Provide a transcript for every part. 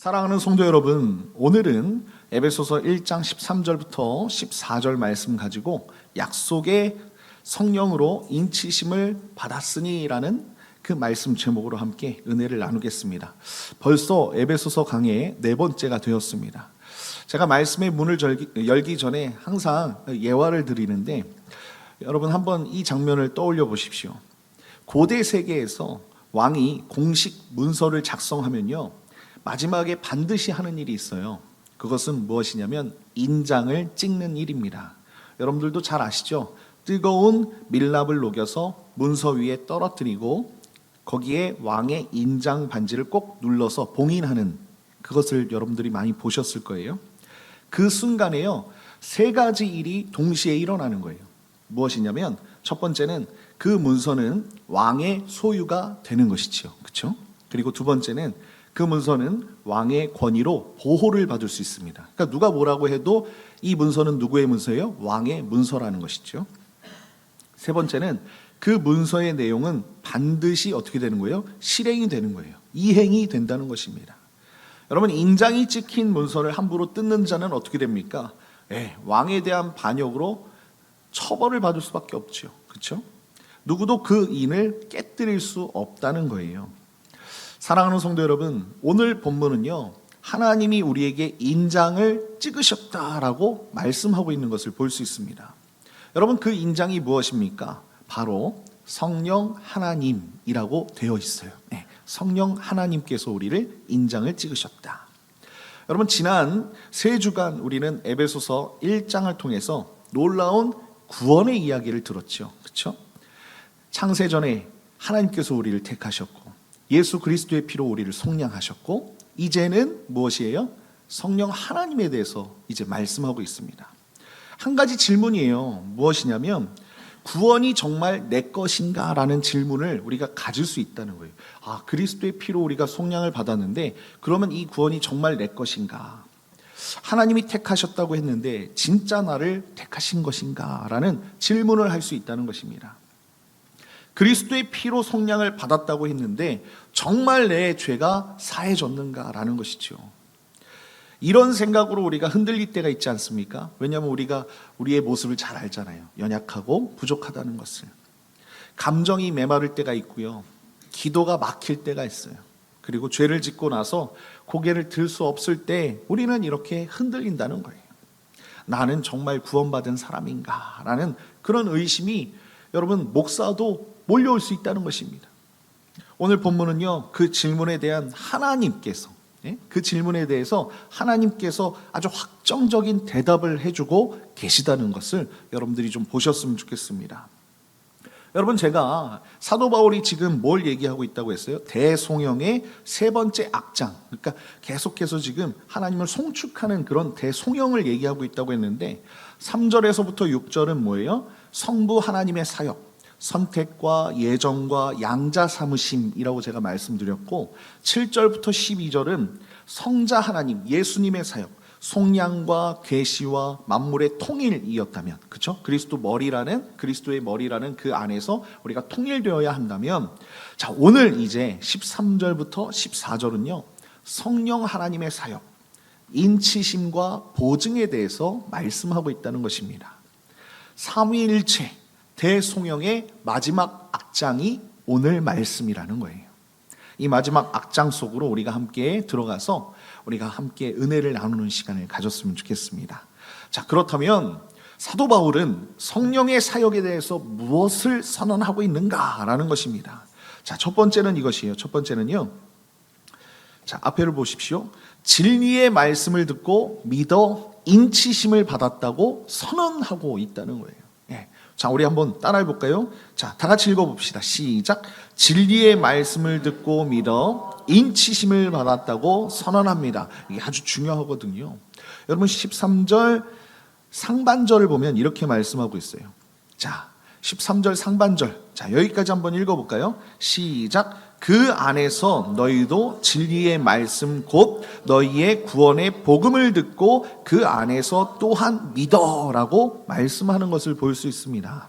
사랑하는 성도 여러분, 오늘은 에베소서 1장 13절부터 14절 말씀 가지고 약속의 성령으로 인치심을 받았으니 라는 그 말씀 제목으로 함께 은혜를 나누겠습니다. 벌써 에베소서 강의 네 번째가 되었습니다. 제가 말씀의 문을 열기 전에 항상 예화를 드리는데 여러분 한번 이 장면을 떠올려 보십시오. 고대 세계에서 왕이 공식 문서를 작성하면요, 마지막에 반드시 하는 일이 있어요. 그것은 무엇이냐면 인장을 찍는 일입니다. 여러분들도 잘 아시죠? 뜨거운 밀랍을 녹여서 문서 위에 떨어뜨리고 거기에 왕의 인장 반지를 꼭 눌러서 봉인하는, 그것을 여러분들이 많이 보셨을 거예요. 그 순간에요, 세 가지 일이 동시에 일어나는 거예요. 무엇이냐면 첫 번째는 그 문서는 왕의 소유가 되는 것이지요. 그렇죠? 그리고 두 번째는 그 문서는 왕의 권위로 보호를 받을 수 있습니다. 그러니까 누가 뭐라고 해도 이 문서는 누구의 문서예요? 왕의 문서라는 것이죠. 세 번째는 그 문서의 내용은 반드시 어떻게 되는 거예요? 실행이 되는 거예요. 이행이 된다는 것입니다. 여러분, 인장이 찍힌 문서를 함부로 뜯는 자는 어떻게 됩니까? 왕에 대한 반역으로 처벌을 받을 수밖에 없죠. 그렇죠? 누구도 그 인을 깨뜨릴 수 없다는 거예요. 사랑하는 성도 여러분, 오늘 본문은요, 하나님이 우리에게 인장을 찍으셨다라고 말씀하고 있는 것을 볼 수 있습니다. 여러분, 그 인장이 무엇입니까? 바로 성령 하나님이라고 되어 있어요. 성령 하나님께서 우리를 인장을 찍으셨다. 여러분, 지난 세 주간 우리는 에베소서 1장을 통해서 놀라운 구원의 이야기를 들었죠. 그렇죠? 창세전에 하나님께서 우리를 택하셨고 예수 그리스도의 피로 우리를 속량하셨고 이제는 무엇이에요? 성령 하나님에 대해서 이제 말씀하고 있습니다. 한 가지 질문이에요. 무엇이냐면 구원이 정말 내 것인가? 라는 질문을 우리가 가질 수 있다는 거예요. 그리스도의 피로 우리가 속량을 받았는데 그러면 이 구원이 정말 내 것인가? 하나님이 택하셨다고 했는데 진짜 나를 택하신 것인가? 라는 질문을 할 수 있다는 것입니다. 그리스도의 피로 속량을 받았다고 했는데 정말 내 죄가 사해졌는가라는 것이죠. 이런 생각으로 우리가 흔들릴 때가 있지 않습니까? 왜냐하면 우리가 우리의 모습을 잘 알잖아요. 연약하고 부족하다는 것을. 감정이 메마를 때가 있고요. 기도가 막힐 때가 있어요. 그리고 죄를 짓고 나서 고개를 들 수 없을 때 우리는 이렇게 흔들린다는 거예요. 나는 정말 구원받은 사람인가? 라는 그런 의심이 여러분 목사도 몰려올 수 있다는 것입니다. 오늘 본문은요, 그 질문에 대한 하나님께서, 그 질문에 대해서 하나님께서 아주 확정적인 대답을 해주고 계시다는 것을 여러분들이 좀 보셨으면 좋겠습니다. 여러분, 제가 사도 바울이 지금 뭘 얘기하고 있다고 했어요? 대송영의 세 번째 악장, 그러니까 계속해서 지금 하나님을 송축하는 그런 대송영을 얘기하고 있다고 했는데 3절에서부터 6절은 뭐예요? 성부 하나님의 사역, 선택과 예정과 양자 삼으심이라고 제가 말씀드렸고 7절부터 12절은 성자 하나님, 예수님의 사역, 속량과 계시와 만물의 통일이었다면, 그렇죠? 그리스도의 머리라는 그 안에서 우리가 통일되어야 한다면, 자, 오늘 이제 13절부터 14절은요, 성령 하나님의 사역, 인치심과 보증에 대해서 말씀하고 있다는 것입니다. 삼위일체 대송영의 마지막 악장이 오늘 말씀이라는 거예요. 이 마지막 악장 속으로 우리가 함께 들어가서 우리가 함께 은혜를 나누는 시간을 가졌으면 좋겠습니다. 자, 그렇다면 사도 바울은 성령의 사역에 대해서 무엇을 선언하고 있는가라는 것입니다. 자, 첫 번째는 이것이에요. 첫 번째는요, 자, 앞에를 보십시오. 진리의 말씀을 듣고 믿어 인치심을 받았다고 선언하고 있다는 거예요. 자, 우리 한번 따라해 볼까요? 자, 다 같이 읽어봅시다. 시작. 진리의 말씀을 듣고 믿어 인치심을 받았다고 선언합니다. 이게 아주 중요하거든요. 여러분, 13절 상반절을 보면 이렇게 말씀하고 있어요. 자, 13절 상반절. 자, 여기까지 한번 읽어볼까요? 시작. 그 안에서 너희도 진리의 말씀 곧 너희의 구원의 복음을 듣고 그 안에서 또한 믿어라고 말씀하는 것을 볼 수 있습니다.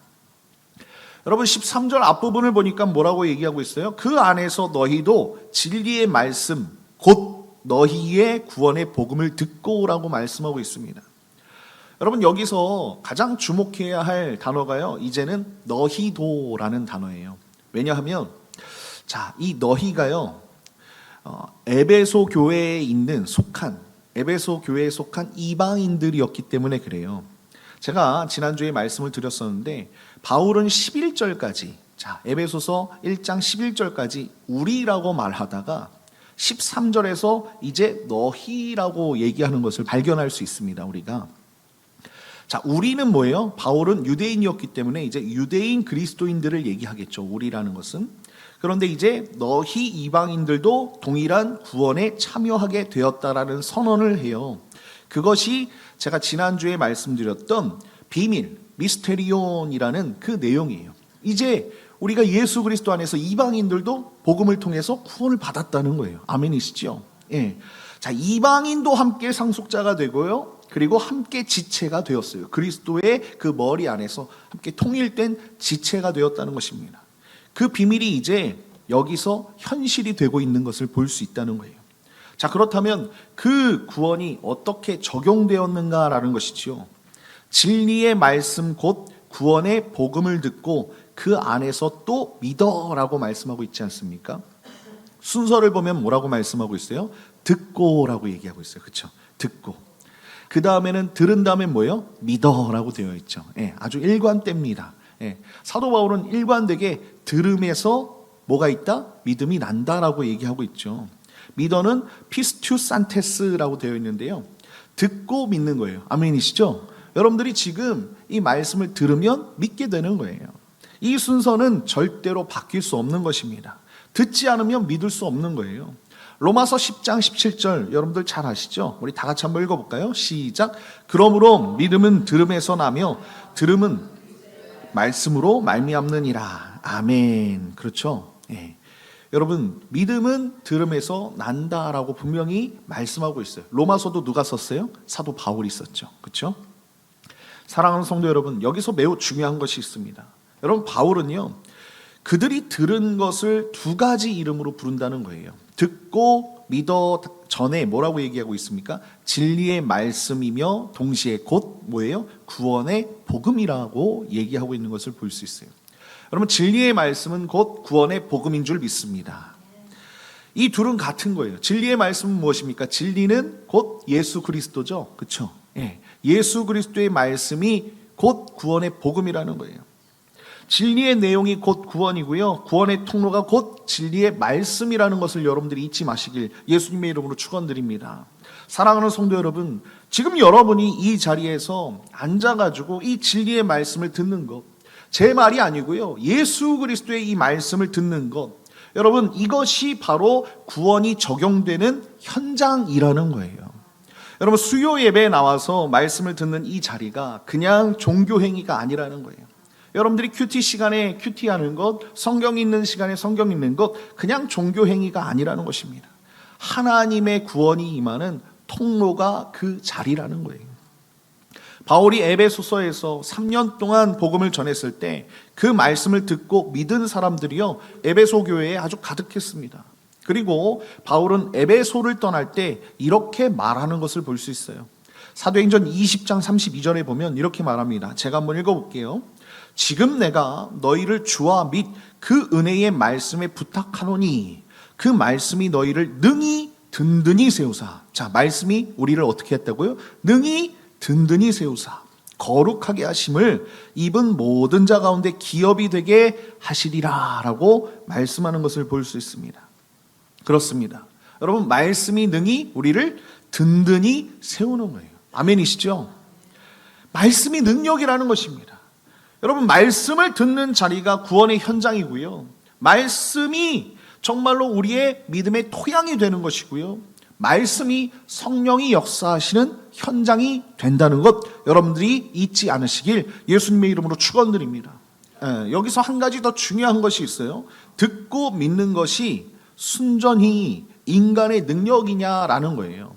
여러분, 13절 앞부분을 보니까 뭐라고 얘기하고 있어요? 그 안에서 너희도 진리의 말씀 곧 너희의 구원의 복음을 듣고라고 말씀하고 있습니다. 여러분, 여기서 가장 주목해야 할 단어가요, 이제는 너희도라는 단어예요. 왜냐하면 이 너희가요, 에베소 교회에 에베소 교회에 속한 이방인들이었기 때문에 그래요. 제가 지난주에 말씀을 드렸었는데, 바울은 11절까지, 에베소서 1장 11절까지 우리라고 말하다가 13절에서 이제 너희라고 얘기하는 것을 발견할 수 있습니다. 우리가 우리는 뭐예요? 바울은 유대인이었기 때문에 이제 유대인 그리스도인들을 얘기하겠죠. 우리라는 것은. 그런데 이제 너희 이방인들도 동일한 구원에 참여하게 되었다라는 선언을 해요. 그것이 제가 지난주에 말씀드렸던 비밀, 미스테리온이라는 그 내용이에요. 이제 우리가 예수 그리스도 안에서 이방인들도 복음을 통해서 구원을 받았다는 거예요. 아멘이시죠? 예. 이방인도 함께 상속자가 되고요. 그리고 함께 지체가 되었어요. 그리스도의 그 머리 안에서 함께 통일된 지체가 되었다는 것입니다. 그 비밀이 이제 여기서 현실이 되고 있는 것을 볼 수 있다는 거예요. 그렇다면 그 구원이 어떻게 적용되었는가라는 것이지요. 진리의 말씀 곧 구원의 복음을 듣고 그 안에서 또 믿어라고 말씀하고 있지 않습니까? 순서를 보면 뭐라고 말씀하고 있어요? 듣고라고 얘기하고 있어요. 그렇죠? 듣고. 그 다음에는 들은 다음에 뭐예요? 믿어라고 되어 있죠. 아주 일관됩니다. 사도 바울은 일관되게 들음에서 뭐가 있다? 믿음이 난다라고 얘기하고 있죠. 믿어는 피스투산테스라고 되어 있는데요. 듣고 믿는 거예요. 아멘이시죠? 여러분들이 지금 이 말씀을 들으면 믿게 되는 거예요. 이 순서는 절대로 바뀔 수 없는 것입니다. 듣지 않으면 믿을 수 없는 거예요. 로마서 10장 17절 여러분들 잘 아시죠? 우리 다 같이 한번 읽어볼까요? 시작. 그러므로 믿음은 들음에서 나며 들음은 말씀으로 말미암느니라. 아멘. 그렇죠? 여러분, 믿음은 들음에서 난다라고 분명히 말씀하고 있어요. 로마서도 누가 썼어요? 사도 바울이 썼죠. 그렇죠? 사랑하는 성도 여러분, 여기서 매우 중요한 것이 있습니다. 여러분, 바울은요, 그들이 들은 것을 두 가지 이름으로 부른다는 거예요. 듣고 믿어 전에 뭐라고 얘기하고 있습니까? 진리의 말씀이며 동시에 곧 뭐예요? 구원의 복음이라고 얘기하고 있는 것을 볼 수 있어요. 여러분, 진리의 말씀은 곧 구원의 복음인 줄 믿습니다. 이 둘은 같은 거예요. 진리의 말씀은 무엇입니까? 진리는 곧 예수 그리스도죠. 그렇죠? 예수 그리스도의 말씀이 곧 구원의 복음이라는 거예요. 진리의 내용이 곧 구원이고요. 구원의 통로가 곧 진리의 말씀이라는 것을 여러분들이 잊지 마시길 예수님의 이름으로 축원드립니다. 사랑하는 성도 여러분, 지금 여러분이 이 자리에서 앉아가지고 이 진리의 말씀을 듣는 것, 제 말이 아니고요. 예수 그리스도의 이 말씀을 듣는 것, 여러분, 이것이 바로 구원이 적용되는 현장이라는 거예요. 여러분, 수요 예배에 나와서 말씀을 듣는 이 자리가 그냥 종교 행위가 아니라는 거예요. 여러분들이 큐티 시간에 큐티하는 것, 성경 읽는 시간에 성경 읽는 것, 그냥 종교 행위가 아니라는 것입니다. 하나님의 구원이 임하는 통로가 그 자리라는 거예요. 바울이 에베소서에서 3년 동안 복음을 전했을 때 그 말씀을 듣고 믿은 사람들이요, 에베소 교회에 아주 가득했습니다. 그리고 바울은 에베소를 떠날 때 이렇게 말하는 것을 볼 수 있어요. 사도행전 20장 32절에 보면 이렇게 말합니다. 제가 한번 읽어볼게요. 지금 내가 너희를 주와 및 그 은혜의 말씀에 부탁하노니 그 말씀이 너희를 능히 든든히 세우사. 말씀이 우리를 어떻게 했다고요? 능히 든든히 세우사 거룩하게 하심을 입은 모든 자 가운데 기업이 되게 하시리라 라고 말씀하는 것을 볼 수 있습니다. 그렇습니다. 여러분, 말씀이 능히 우리를 든든히 세우는 거예요. 아멘이시죠? 말씀이 능력이라는 것입니다. 여러분, 말씀을 듣는 자리가 구원의 현장이고요. 말씀이 정말로 우리의 믿음의 토양이 되는 것이고요. 말씀이 성령이 역사하시는 현장이 된다는 것, 여러분들이 잊지 않으시길 예수님의 이름으로 축원드립니다. 여기서 한 가지 더 중요한 것이 있어요. 듣고 믿는 것이 순전히 인간의 능력이냐라는 거예요.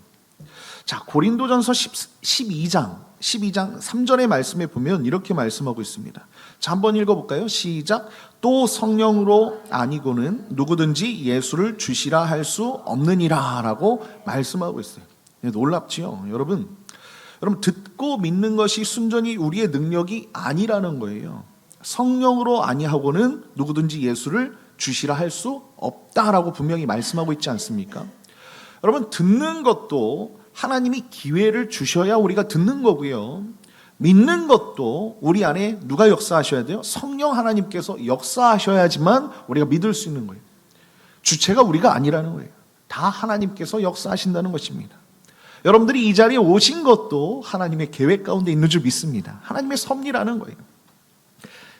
고린도전서 12장 3절의 말씀에 보면 이렇게 말씀하고 있습니다. 한번 읽어볼까요? 시작. 또 성령으로 아니고는 누구든지 예수를 주시라 할 수 없느니라 라고 말씀하고 있어요. 놀랍지요? 여러분 듣고 믿는 것이 순전히 우리의 능력이 아니라는 거예요. 성령으로 아니하고는 누구든지 예수를 주시라 할 수 없다라고 분명히 말씀하고 있지 않습니까? 여러분 듣는 것도 하나님이 기회를 주셔야 우리가 듣는 거고요. 믿는 것도 우리 안에 누가 역사하셔야 돼요? 성령 하나님께서 역사하셔야지만 우리가 믿을 수 있는 거예요. 주체가 우리가 아니라는 거예요. 다 하나님께서 역사하신다는 것입니다. 여러분들이 이 자리에 오신 것도 하나님의 계획 가운데 있는 줄 믿습니다. 하나님의 섭리라는 거예요.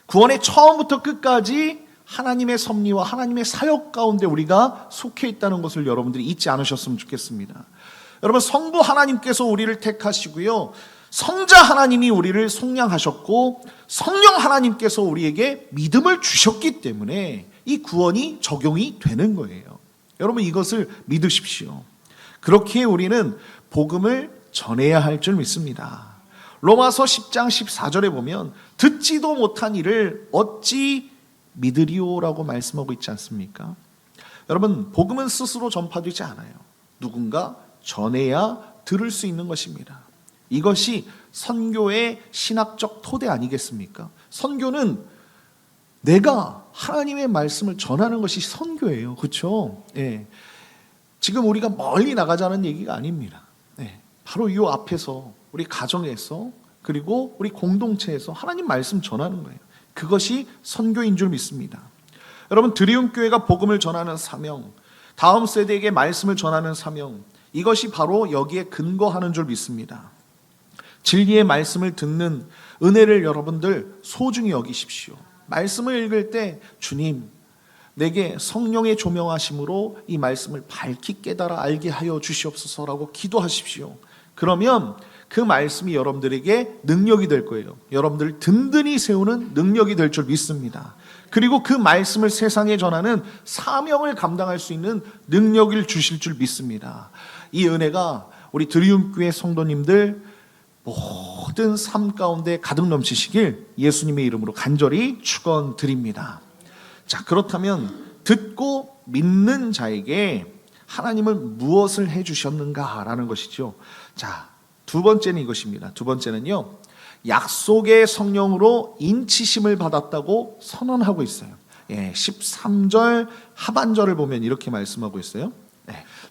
구원의 처음부터 끝까지 하나님의 섭리와 하나님의 사역 가운데 우리가 속해 있다는 것을 여러분들이 잊지 않으셨으면 좋겠습니다. 여러분 성부 하나님께서 우리를 택하시고요. 성자 하나님이 우리를 속량하셨고 성령 하나님께서 우리에게 믿음을 주셨기 때문에 이 구원이 적용이 되는 거예요. 여러분 이것을 믿으십시오. 그렇게 우리는 복음을 전해야 할 줄 믿습니다. 로마서 10장 14절에 보면 듣지도 못한 일을 어찌 믿으리오라고 말씀하고 있지 않습니까? 여러분 복음은 스스로 전파되지 않아요. 누군가 전해야 들을 수 있는 것입니다. 이것이 선교의 신학적 토대 아니겠습니까? 선교는 내가 하나님의 말씀을 전하는 것이 선교예요. 그렇죠? 예. 지금 우리가 멀리 나가자는 얘기가 아닙니다. 예. 바로 이 앞에서 우리 가정에서 그리고 우리 공동체에서 하나님 말씀 전하는 거예요. 그것이 선교인 줄 믿습니다. 여러분 드리움 교회가 복음을 전하는 사명, 다음 세대에게 말씀을 전하는 사명, 이것이 바로 여기에 근거하는 줄 믿습니다. 진리의 말씀을 듣는 은혜를 여러분들 소중히 여기십시오. 말씀을 읽을 때 주님 내게 성령의 조명하심으로 이 말씀을 밝히 깨달아 알게 하여 주시옵소서라고 기도하십시오. 그러면 그 말씀이 여러분들에게 능력이 될 거예요. 여러분들을 든든히 세우는 능력이 될 줄 믿습니다. 그리고 그 말씀을 세상에 전하는 사명을 감당할 수 있는 능력을 주실 줄 믿습니다. 이 은혜가 우리 드리움 교회 성도님들 모든 삶 가운데 가득 넘치시길 예수님의 이름으로 간절히 축원드립니다. 자, 그렇다면 듣고 믿는 자에게 하나님은 무엇을 해주셨는가라는 것이죠. 자, 두 번째는 이것입니다. 두 번째는요, 약속의 성령으로 인치심을 받았다고 선언하고 있어요. 13절 하반절을 보면 이렇게 말씀하고 있어요.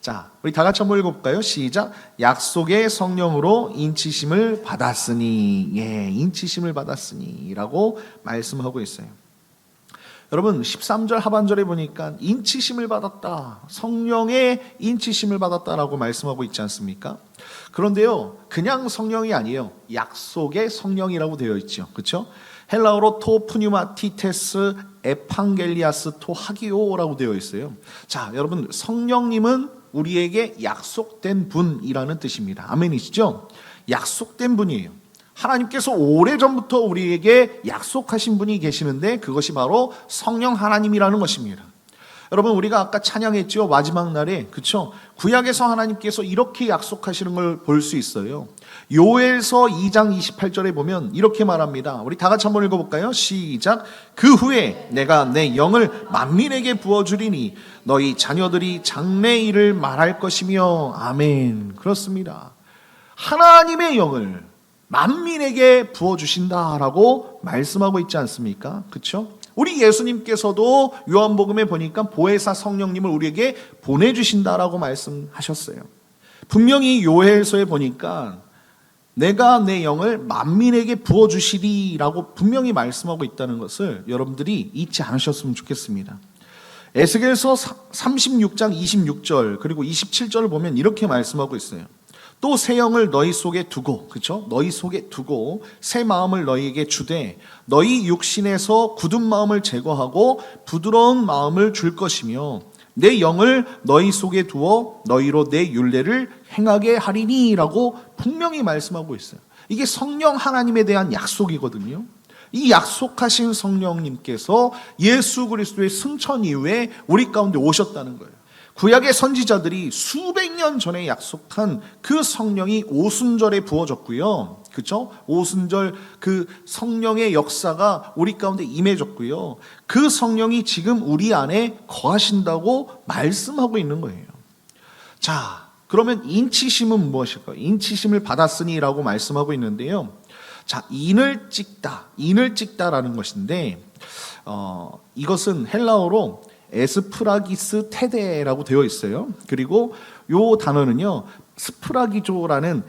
자, 우리 다 같이 한번 읽어볼까요? 시작. 약속의 성령으로 인치심을 받았으니, 인치심을 받았으니 라고 말씀하고 있어요. 여러분 13절 하반절에 보니까 인치심을 받았다, 성령의 인치심을 받았다라고 말씀하고 있지 않습니까? 그런데요, 그냥 성령이 아니에요. 약속의 성령이라고 되어 있죠. 그렇죠? 헬라어로 토 푸뉴마티테스 에판겔리아스 토 하기오라고 되어 있어요. 자, 여러분 성령님은 우리에게 약속된 분이라는 뜻입니다. 아멘이시죠? 약속된 분이에요. 하나님께서 오래전부터 우리에게 약속하신 분이 계시는데 그것이 바로 성령 하나님이라는 것입니다. 여러분 우리가 아까 찬양했죠. 마지막 날에, 그렇죠? 구약에서 하나님께서 이렇게 약속하시는 걸 볼 수 있어요. 요엘서 2장 28절에 보면 이렇게 말합니다. 우리 다 같이 한번 읽어볼까요? 시작. 그 후에 내가 내 영을 만민에게 부어주리니 너희 자녀들이 장래일을 말할 것이며. 아멘. 그렇습니다. 하나님의 영을 만민에게 부어주신다라고 말씀하고 있지 않습니까? 그렇죠? 우리 예수님께서도 요한복음에 보니까 보혜사 성령님을 우리에게 보내주신다라고 말씀하셨어요. 분명히 요엘서에 보니까 내가 내 영을 만민에게 부어주시리라고 분명히 말씀하고 있다는 것을 여러분들이 잊지 않으셨으면 좋겠습니다. 에스겔서 36장 26절 그리고 27절을 보면 이렇게 말씀하고 있어요. 또 새 영을 너희 속에 두고, 그렇죠? 너희 속에 두고 새 마음을 너희에게 주되 너희 육신에서 굳은 마음을 제거하고 부드러운 마음을 줄 것이며 내 영을 너희 속에 두어 너희로 내 율례를 행하게 하리니라고 분명히 말씀하고 있어요. 이게 성령 하나님에 대한 약속이거든요. 이 약속하신 성령님께서 예수 그리스도의 승천 이후에 우리 가운데 오셨다는 거예요. 구약의 선지자들이 수백 년 전에 약속한 그 성령이 오순절에 부어졌고요. 그렇죠? 오순절 그 성령의 역사가 우리 가운데 임해졌고요. 그 성령이 지금 우리 안에 거하신다고 말씀하고 있는 거예요. 자, 그러면 인치심은 무엇일까요? 인치심을 받았으니라고 말씀하고 있는데요. 자, 인을 찍다라는 것인데 이것은 헬라어로 에스프라기스 테데라고 되어 있어요. 그리고 요 단어는요, 스프라기조라는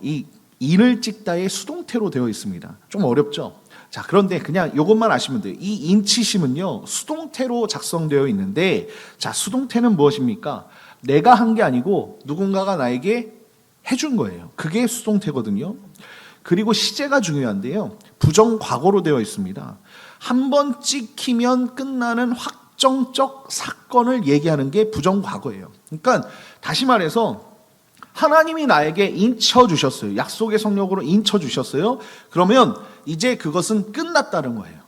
이 인을 찍다의 수동태로 되어 있습니다. 좀 어렵죠? 자, 그런데 그냥 이것만 아시면 돼요. 이 인치심은요, 수동태로 작성되어 있는데, 자, 수동태는 무엇입니까? 내가 한 게 아니고 누군가가 나에게 해준 거예요. 그게 수동태거든요. 그리고 시제가 중요한데요, 부정과거로 되어 있습니다. 한 번 찍히면 끝나는 확정적 사건을 얘기하는 게 부정과거예요. 그러니까 다시 말해서 하나님이 나에게 인쳐주셨어요. 약속의 성령으로 인쳐주셨어요. 그러면 이제 그것은 끝났다는 거예요.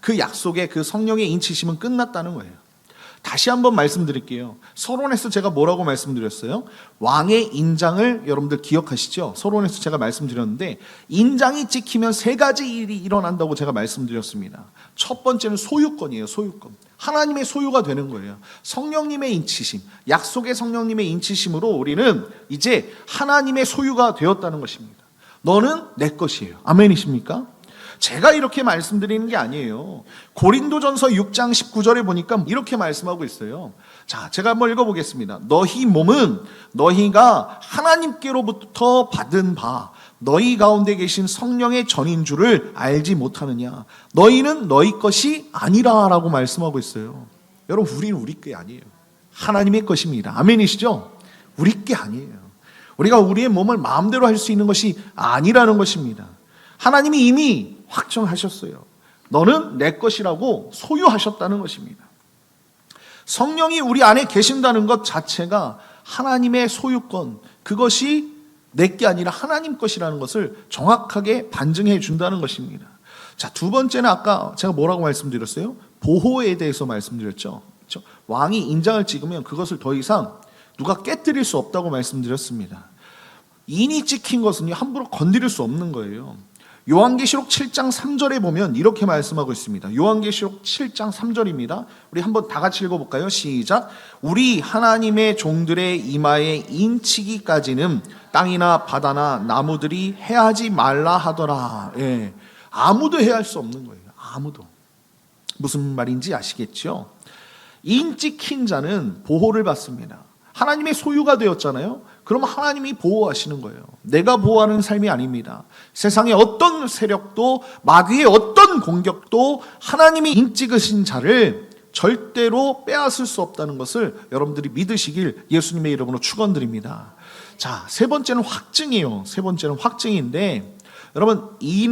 그 약속의 그 성령의 인치심은 끝났다는 거예요. 다시 한번 말씀드릴게요. 서론에서 제가 뭐라고 말씀드렸어요? 왕의 인장을 여러분들 기억하시죠? 서론에서 제가 말씀드렸는데 인장이 찍히면 세 가지 일이 일어난다고 제가 말씀드렸습니다. 첫 번째는 소유권이에요. 소유권. 하나님의 소유가 되는 거예요. 성령님의 인치심, 약속의 성령님의 인치심으로 우리는 이제 하나님의 소유가 되었다는 것입니다. 너는 내 것이에요. 아멘이십니까? 제가 이렇게 말씀드리는 게 아니에요. 고린도전서 6장 19절에 보니까 이렇게 말씀하고 있어요. 자, 제가 한번 읽어보겠습니다. 너희 몸은 너희가 하나님께로부터 받은 바 너희 가운데 계신 성령의 전인 줄을 알지 못하느냐. 너희는 너희 것이 아니라 라고 말씀하고 있어요. 여러분, 우리는 우리 게 아니에요. 하나님의 것입니다. 아멘이시죠? 우리 게 아니에요. 우리가 우리의 몸을 마음대로 할 수 있는 것이 아니라는 것입니다. 하나님이 이미 확정하셨어요. 너는 내 것이라고 소유하셨다는 것입니다. 성령이 우리 안에 계신다는 것 자체가 하나님의 소유권, 그것이 내게 아니라 하나님 것이라는 것을 정확하게 반증해 준다는 것입니다. 자, 두 번째는 아까 제가 뭐라고 말씀드렸어요? 보호에 대해서 말씀드렸죠. 그렇죠? 왕이 인장을 찍으면 그것을 더 이상 누가 깨뜨릴 수 없다고 말씀드렸습니다. 인이 찍힌 것은 함부로 건드릴 수 없는 거예요. 요한계시록 7장 3절에 보면 이렇게 말씀하고 있습니다. 요한계시록 7장 3절입니다. 우리 한번 다 같이 읽어볼까요? 시작. 우리 하나님의 종들의 이마에 인치기까지는 땅이나 바다나 나무들이 해하지 말라 하더라. 예. 아무도 해할 수 없는 거예요. 아무도. 무슨 말인지 아시겠죠? 인찍힌 자는 보호를 받습니다. 하나님의 소유가 되었잖아요. 그럼 하나님이 보호하시는 거예요. 내가 보호하는 삶이 아닙니다. 세상의 어떤 세력도 마귀의 어떤 공격도 하나님이 인찍으신 자를 절대로 빼앗을 수 없다는 것을 여러분들이 믿으시길 예수님의 이름으로 축원드립니다. 자, 세 번째는 확증이에요. 세 번째는 확증인데, 여러분, 이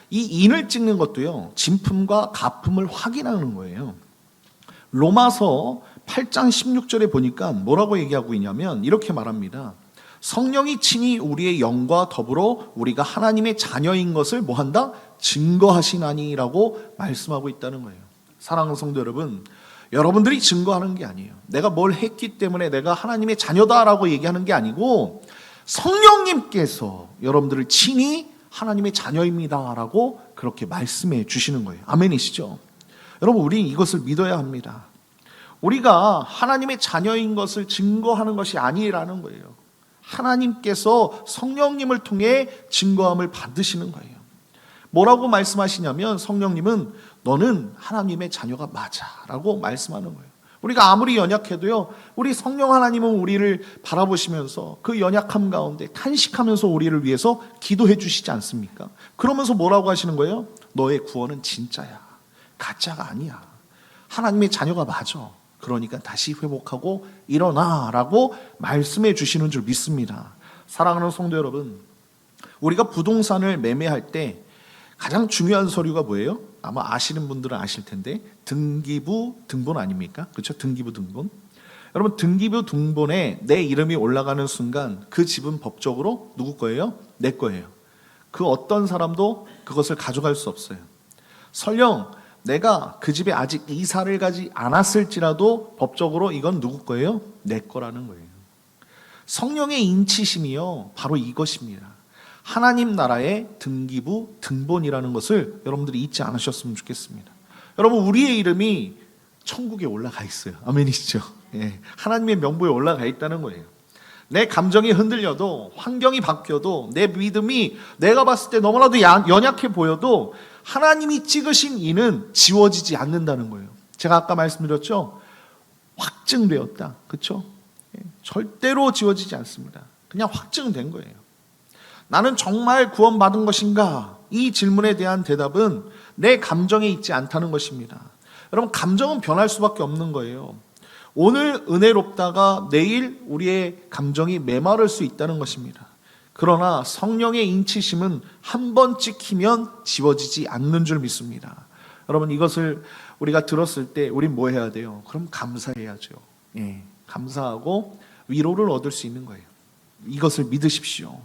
인을 찍는 것도요, 진품과 가품을 확인하는 거예요. 로마서 8장 16절에 보니까 뭐라고 얘기하고 있냐면 이렇게 말합니다. 성령이 친히 우리의 영과 더불어 우리가 하나님의 자녀인 것을 뭐한다? 증거하시나니라고 말씀하고 있다는 거예요. 사랑하는 성도 여러분, 여러분들이 증거하는 게 아니에요. 내가 뭘 했기 때문에 내가 하나님의 자녀다라고 얘기하는 게 아니고 성령님께서 여러분들을 친히 하나님의 자녀입니다라고 그렇게 말씀해 주시는 거예요. 아멘이시죠? 여러분, 우리는 이것을 믿어야 합니다. 우리가 하나님의 자녀인 것을 증거하는 것이 아니라는 거예요. 하나님께서 성령님을 통해 증거함을 받으시는 거예요. 뭐라고 말씀하시냐면 성령님은 너는 하나님의 자녀가 맞아 라고 말씀하는 거예요. 우리가 아무리 연약해도요, 우리 성령 하나님은 우리를 바라보시면서 그 연약함 가운데 탄식하면서 우리를 위해서 기도해 주시지 않습니까? 그러면서 뭐라고 하시는 거예요? 너의 구원은 진짜야, 가짜가 아니야. 하나님의 자녀가 맞아. 그러니까 다시 회복하고 일어나라고 말씀해 주시는 줄 믿습니다. 사랑하는 성도 여러분, 우리가 부동산을 매매할 때 가장 중요한 서류가 뭐예요? 아마 아시는 분들은 아실 텐데 등기부 등본 아닙니까? 그렇죠? 등기부 등본. 여러분, 등기부 등본에 내 이름이 올라가는 순간 그 집은 법적으로 누구 거예요? 내 거예요. 그 어떤 사람도 그것을 가져갈 수 없어요. 설령 내가 그 집에 아직 이사를 가지 않았을지라도 법적으로 이건 누구 거예요? 내 거라는 거예요. 성령의 인치심이요, 바로 이것입니다. 하나님 나라의 등기부 등본이라는 것을 여러분들이 잊지 않으셨으면 좋겠습니다. 여러분, 우리의 이름이 천국에 올라가 있어요. 아멘이시죠? 예, 하나님의 명부에 올라가 있다는 거예요. 내 감정이 흔들려도, 환경이 바뀌어도, 내 믿음이 내가 봤을 때 너무나도 연약해 보여도 하나님이 찍으신 이는 지워지지 않는다는 거예요. 제가 아까 말씀드렸죠? 확증되었다. 그렇죠? 절대로 지워지지 않습니다. 그냥 확증된 거예요. 나는 정말 구원받은 것인가? 이 질문에 대한 대답은 내 감정에 있지 않다는 것입니다. 여러분, 감정은 변할 수밖에 없는 거예요. 오늘 은혜롭다가 내일 우리의 감정이 메마를 수 있다는 것입니다. 그러나 성령의 인치심은 한 번 찍히면 지워지지 않는 줄 믿습니다. 여러분, 이것을 우리가 들었을 때 우린 뭐 해야 돼요? 그럼 감사해야죠. 예, 감사하고 위로를 얻을 수 있는 거예요. 이것을 믿으십시오.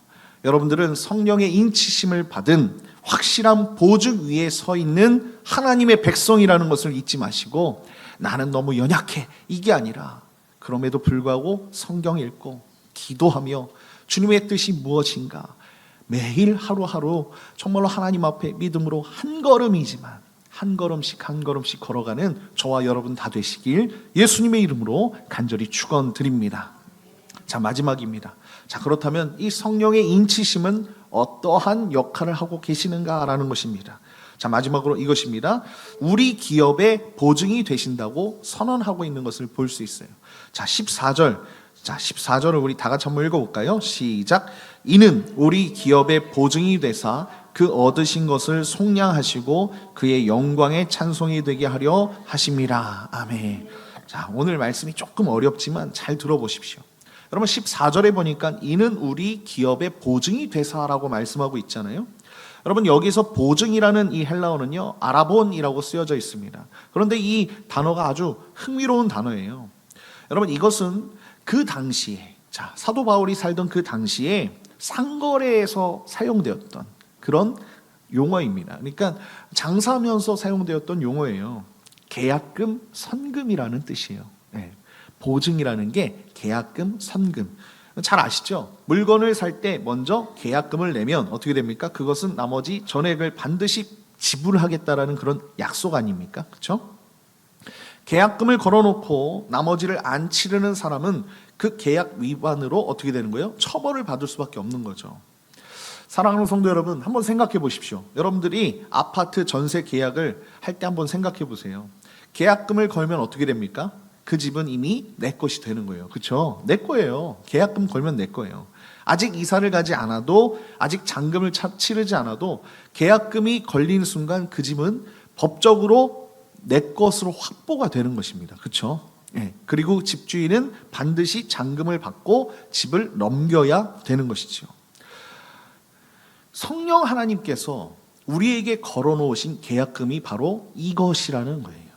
여러분들은 성령의 인치심을 받은 확실한 보증 위에 서 있는 하나님의 백성이라는 것을 잊지 마시고, 나는 너무 연약해, 이게 아니라 그럼에도 불구하고 성경 읽고 기도하며 주님의 뜻이 무엇인가 매일 하루하루 정말로 하나님 앞에 믿음으로 한 걸음이지만 한 걸음씩 한 걸음씩 걸어가는 저와 여러분 다 되시길 예수님의 이름으로 간절히 축원드립니다. 자, 마지막입니다. 자, 그렇다면 이 성령의 인치심은 어떠한 역할을 하고 계시는가라는 것입니다. 자, 마지막으로 이것입니다. 우리 기업의 보증이 되신다고 선언하고 있는 것을 볼 수 있어요. 자, 14절. 자, 14절을 우리 다 같이 한번 읽어볼까요? 시작. 이는 우리 기업의 보증이 되사 그 얻으신 것을 속량하시고 그의 영광의 찬송이 되게 하려 하심이라. 아멘. 자, 오늘 말씀이 조금 어렵지만 잘 들어보십시오. 여러분, 14절에 보니까 이는 우리 기업의 보증이 되사라고 말씀하고 있잖아요. 여러분, 여기서 보증이라는 이 헬라어는요, 아라본이라고 쓰여져 있습니다. 그런데 이 단어가 아주 흥미로운 단어예요. 여러분, 이것은 그 당시에, 자, 사도 바울이 살던 그 당시에 상거래에서 사용되었던 그런 용어입니다. 그러니까 장사하면서 사용되었던 용어예요. 계약금, 선금이라는 뜻이에요. 네. 보증이라는 게 계약금, 선금. 잘 아시죠? 물건을 살 때 먼저 계약금을 내면 어떻게 됩니까? 그것은 나머지 전액을 반드시 지불하겠다라는 그런 약속 아닙니까? 그렇죠? 계약금을 걸어놓고 나머지를 안 치르는 사람은 그 계약 위반으로 어떻게 되는 거예요? 처벌을 받을 수밖에 없는 거죠. 사랑하는 성도 여러분, 한번 생각해 보십시오. 여러분들이 아파트 전세 계약을 할 때 한번 생각해 보세요. 계약금을 걸면 어떻게 됩니까? 그 집은 이미 내 것이 되는 거예요. 그렇죠? 내 거예요. 계약금 걸면 내 거예요. 아직 이사를 가지 않아도, 아직 잔금을 치르지 않아도 계약금이 걸리는 순간 그 집은 법적으로 내 것으로 확보가 되는 것입니다. 그렇죠? 예. 그리고 집주인은 반드시 잔금을 받고 집을 넘겨야 되는 것이죠. 성령 하나님께서 우리에게 걸어놓으신 계약금이 바로 이것이라는 거예요.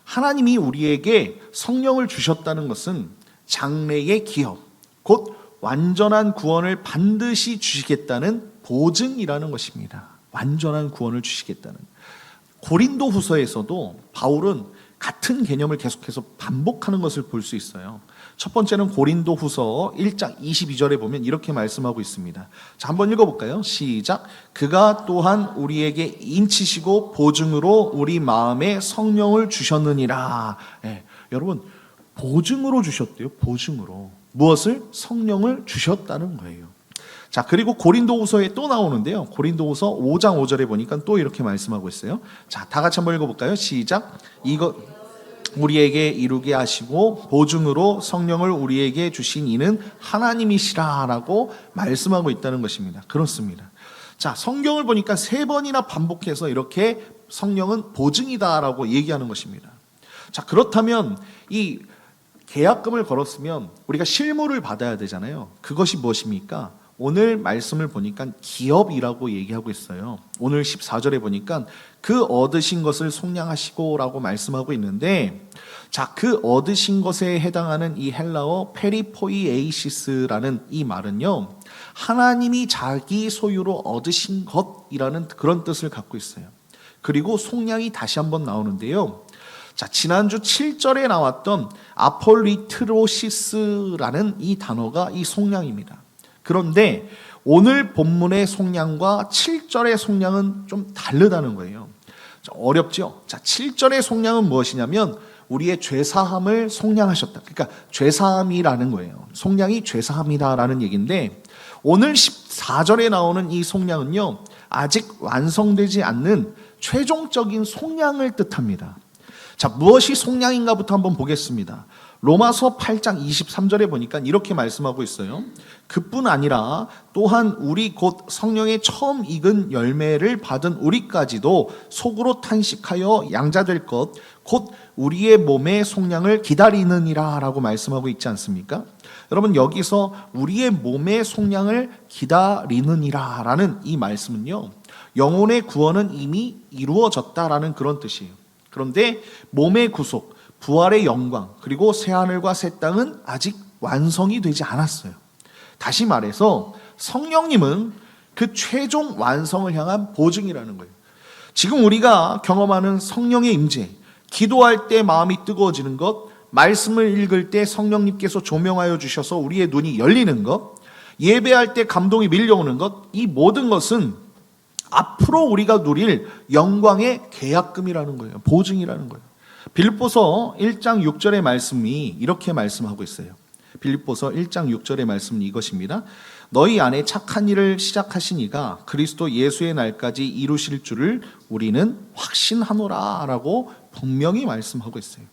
하나님이 우리에게 성령을 주셨다는 것은 장래의 기업, 곧 완전한 구원을 반드시 주시겠다는 보증이라는 것입니다. 완전한 구원을 주시겠다는. 고린도후서에서도 바울은 같은 개념을 계속해서 반복하는 것을 볼 수 있어요. 첫 번째는 고린도후서 1장 22절에 보면 이렇게 말씀하고 있습니다. 자, 한번 읽어볼까요? 시작. 그가 또한 우리에게 인치시고 보증으로 우리 마음에 성령을 주셨느니라. 예, 여러분, 보증으로 주셨대요. 보증으로. 무엇을? 성령을 주셨다는 거예요. 자, 그리고 고린도후서에 또 나오는데요. 고린도후서 5장 5절에 보니까 또 이렇게 말씀하고 있어요. 자, 다 같이 한번 읽어볼까요? 시작. 이것 우리에게 이루게 하시고 보증으로 성령을 우리에게 주신 이는 하나님이시라라고 말씀하고 있다는 것입니다. 그렇습니다. 자, 성경을 보니까 3번이나 반복해서 이렇게 성령은 보증이다라고 얘기하는 것입니다. 자, 그렇다면 이 계약금을 걸었으면 우리가 실물을 받아야 되잖아요. 그것이 무엇입니까? 오늘 말씀을 보니까 기업이라고 얘기하고 있어요. 오늘 14절에 보니까 그 얻으신 것을 속량하시고 라고 말씀하고 있는데, 자, 그 얻으신 것에 해당하는 이 헬라어 페리포이에이시스라는 이 말은요, 하나님이 자기 소유로 얻으신 것이라는 그런 뜻을 갖고 있어요. 그리고 속량이 다시 한번 나오는데요. 자, 지난주 7절에 나왔던 아폴리트로시스라는 이 단어가 이 속량입니다. 그런데 오늘 본문의 속량과 7절의 속량은 좀 다르다는 거예요. 어렵죠? 자, 7절의 속량은 무엇이냐면 우리의 죄사함을 속량하셨다. 그러니까 죄사함이라는 거예요. 속량이 죄사함이다라는 얘기인데, 오늘 14절에 나오는 이 속량은요, 아직 완성되지 않는 최종적인 속량을 뜻합니다. 자, 무엇이 속량인가부터 한번 보겠습니다. 로마서 8장 23절에 보니까 이렇게 말씀하고 있어요. 그뿐 아니라 또한 우리 곧 성령의 처음 익은 열매를 받은 우리까지도 속으로 탄식하여 양자될 것 곧 우리의 몸의 속량을 기다리느니라 라고 말씀하고 있지 않습니까? 여러분, 여기서 우리의 몸의 속량을 기다리느니라 라는 이 말씀은요, 영혼의 구원은 이미 이루어졌다라는 그런 뜻이에요. 그런데 몸의 구속, 부활의 영광, 그리고 새하늘과 새 땅은 아직 완성이 되지 않았어요. 다시 말해서 성령님은 그 최종 완성을 향한 보증이라는 거예요. 지금 우리가 경험하는 성령의 임재, 기도할 때 마음이 뜨거워지는 것, 말씀을 읽을 때 성령님께서 조명하여 주셔서 우리의 눈이 열리는 것, 예배할 때 감동이 밀려오는 것, 이 모든 것은 앞으로 우리가 누릴 영광의 계약금이라는 거예요. 보증이라는 거예요. 빌립보서 1장 6절의 말씀이 이렇게 말씀하고 있어요. 빌립보서 1장 6절의 말씀은 이것입니다. 너희 안에 착한 일을 시작하신 이가 그리스도 예수의 날까지 이루실 줄을 우리는 확신하노라 라고 분명히 말씀하고 있어요.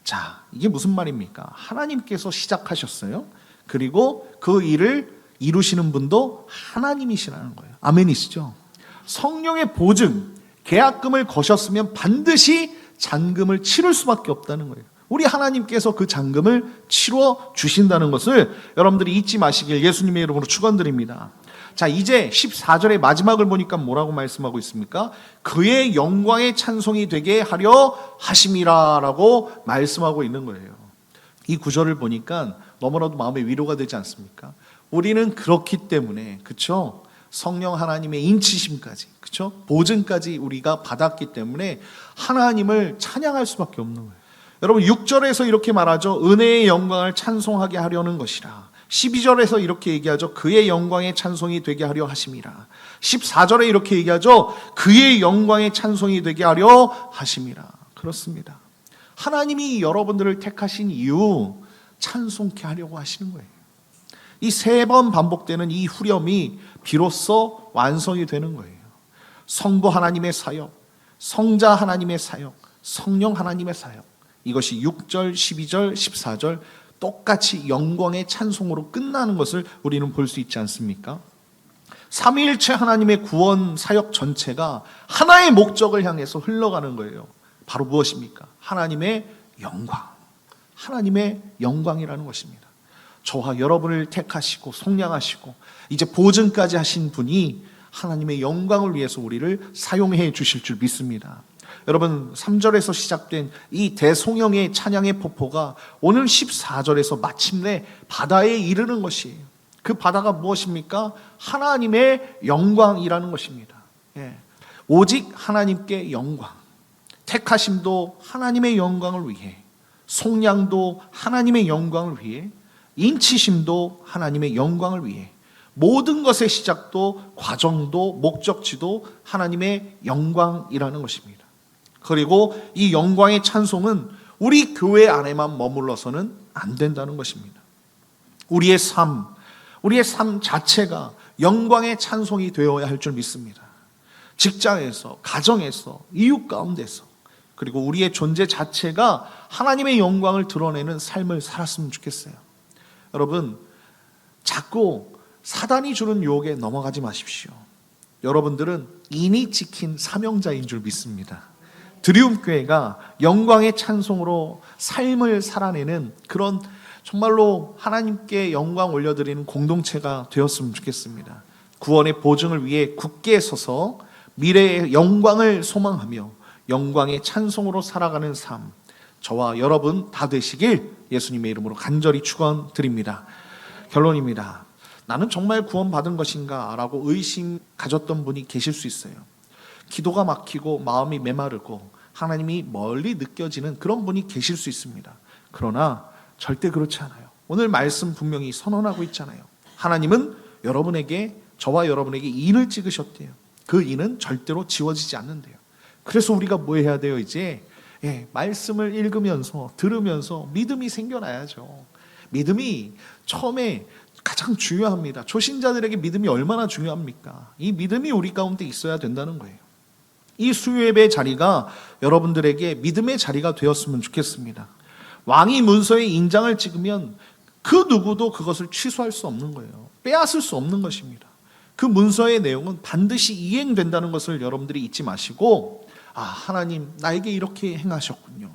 자, 이게 무슨 말입니까? 하나님께서 시작하셨어요. 그리고 그 일을 이루시는 분도 하나님이시라는 거예요. 아멘이시죠? 성령의 보증, 계약금을 거셨으면 반드시 잔금을 치를 수밖에 없다는 거예요. 우리 하나님께서 그 잔금을 치러 주신다는 것을 여러분들이 잊지 마시길 예수님의 이름으로 축원드립니다. 자, 이제 14절의 마지막을 보니까 뭐라고 말씀하고 있습니까? 그의 영광의 찬송이 되게 하려 하심이라 라고 말씀하고 있는 거예요. 이 구절을 보니까 너무나도 마음에 위로가 되지 않습니까? 우리는 그렇기 때문에, 그렇죠? 성령 하나님의 인치심까지, 그렇죠? 보증까지 우리가 받았기 때문에 하나님을 찬양할 수밖에 없는 거예요. 여러분, 6절에서 이렇게 말하죠. 은혜의 영광을 찬송하게 하려는 것이라. 12절에서 이렇게 얘기하죠. 그의 영광의 찬송이 되게 하려 하심이라. 14절에 이렇게 얘기하죠. 그의 영광의 찬송이 되게 하려 하심이라. 그렇습니다. 하나님이 여러분들을 택하신 이유 찬송케 하려고 하시는 거예요. 이 3번 반복되는 이 후렴이 비로소 완성이 되는 거예요. 성부 하나님의 사역, 성자 하나님의 사역, 성령 하나님의 사역. 이것이 6절, 12절, 14절 똑같이 영광의 찬송으로 끝나는 것을 우리는 볼 수 있지 않습니까? 삼위일체 하나님의 구원 사역 전체가 하나의 목적을 향해서 흘러가는 거예요. 바로 무엇입니까? 하나님의 영광. 하나님의 영광이라는 것입니다. 저와 여러분을 택하시고 속량하시고 이제 보증까지 하신 분이 하나님의 영광을 위해서 우리를 사용해 주실 줄 믿습니다. 여러분, 3절에서 시작된 이 대송영의 찬양의 폭포가 오늘 14절에서 마침내 바다에 이르는 것이에요. 그 바다가 무엇입니까? 하나님의 영광이라는 것입니다. 예. 오직 하나님께 영광, 택하심도 하나님의 영광을 위해, 속량도 하나님의 영광을 위해, 인치심도 하나님의 영광을 위해, 모든 것의 시작도 과정도 목적지도 하나님의 영광이라는 것입니다. 그리고 이 영광의 찬송은 우리 교회 안에만 머물러서는 안 된다는 것입니다. 우리의 삶 자체가 영광의 찬송이 되어야 할 줄 믿습니다. 직장에서, 가정에서, 이웃 가운데서, 그리고 우리의 존재 자체가 하나님의 영광을 드러내는 삶을 살았으면 좋겠어요. 여러분, 자꾸 사단이 주는 유혹에 넘어가지 마십시오. 여러분들은 인이 지킨 사명자인 줄 믿습니다. 드리움교회가 영광의 찬송으로 삶을 살아내는 그런 정말로 하나님께 영광 올려드리는 공동체가 되었으면 좋겠습니다. 구원의 보증을 위해 굳게 서서 미래의 영광을 소망하며 영광의 찬송으로 살아가는 삶, 저와 여러분 다 되시길 예수님의 이름으로 간절히 축원드립니다. 결론입니다. 나는 정말 구원받은 것인가? 라고 의심 가졌던 분이 계실 수 있어요. 기도가 막히고 마음이 메마르고 하나님이 멀리 느껴지는 그런 분이 계실 수 있습니다. 그러나 절대 그렇지 않아요. 오늘 말씀 분명히 선언하고 있잖아요. 하나님은 여러분에게, 저와 여러분에게 인을 찍으셨대요. 그 인은 절대로 지워지지 않는데요. 그래서 우리가 뭐 해야 돼요? 이제 말씀을 읽으면서 들으면서 믿음이 생겨나야죠. 믿음이 처음에 가장 중요합니다. 초신자들에게 믿음이 얼마나 중요합니까? 이 믿음이 우리 가운데 있어야 된다는 거예요. 이 수요예배 자리가 여러분들에게 믿음의 자리가 되었으면 좋겠습니다. 왕이 문서에 인장을 찍으면 그 누구도 그것을 취소할 수 없는 거예요. 빼앗을 수 없는 것입니다. 그 문서의 내용은 반드시 이행된다는 것을 여러분들이 잊지 마시고, 하나님 나에게 이렇게 행하셨군요.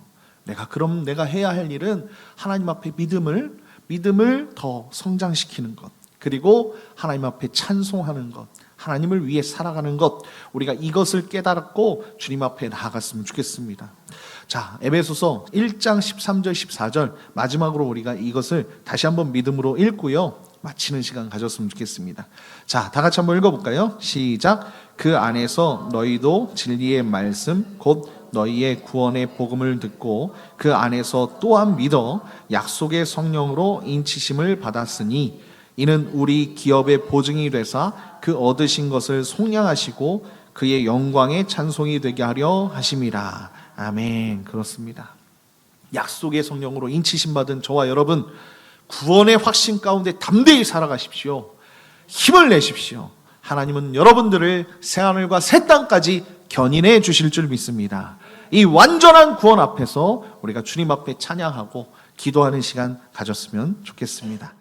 그럼 내가 해야 할 일은 하나님 앞에 믿음을 더 성장시키는 것, 그리고 하나님 앞에 찬송하는 것, 하나님을 위해 살아가는 것, 우리가 이것을 깨달았고 주님 앞에 나아갔으면 좋겠습니다. 자, 에베소서 1장 13절 14절 마지막으로 우리가 이것을 다시 한번 믿음으로 읽고요, 마치는 시간 가졌으면 좋겠습니다. 자, 다 같이 한번 읽어볼까요? 시작. 그 안에서 너희도 진리의 말씀 곧 너희의 구원의 복음을 듣고 그 안에서 또한 믿어 약속의 성령으로 인치심을 받았으니 이는 우리 기업의 보증이 되사 그 얻으신 것을 속량하시고 그의 영광의 찬송이 되게 하려 하심이라. 아멘. 그렇습니다. 약속의 성령으로 인치심 받은 저와 여러분, 구원의 확신 가운데 담대히 살아가십시오. 힘을 내십시오. 하나님은 여러분들을 새하늘과 새 땅까지 견인해 주실 줄 믿습니다. 이 완전한 구원 앞에서 우리가 주님 앞에 찬양하고 기도하는 시간 가졌으면 좋겠습니다.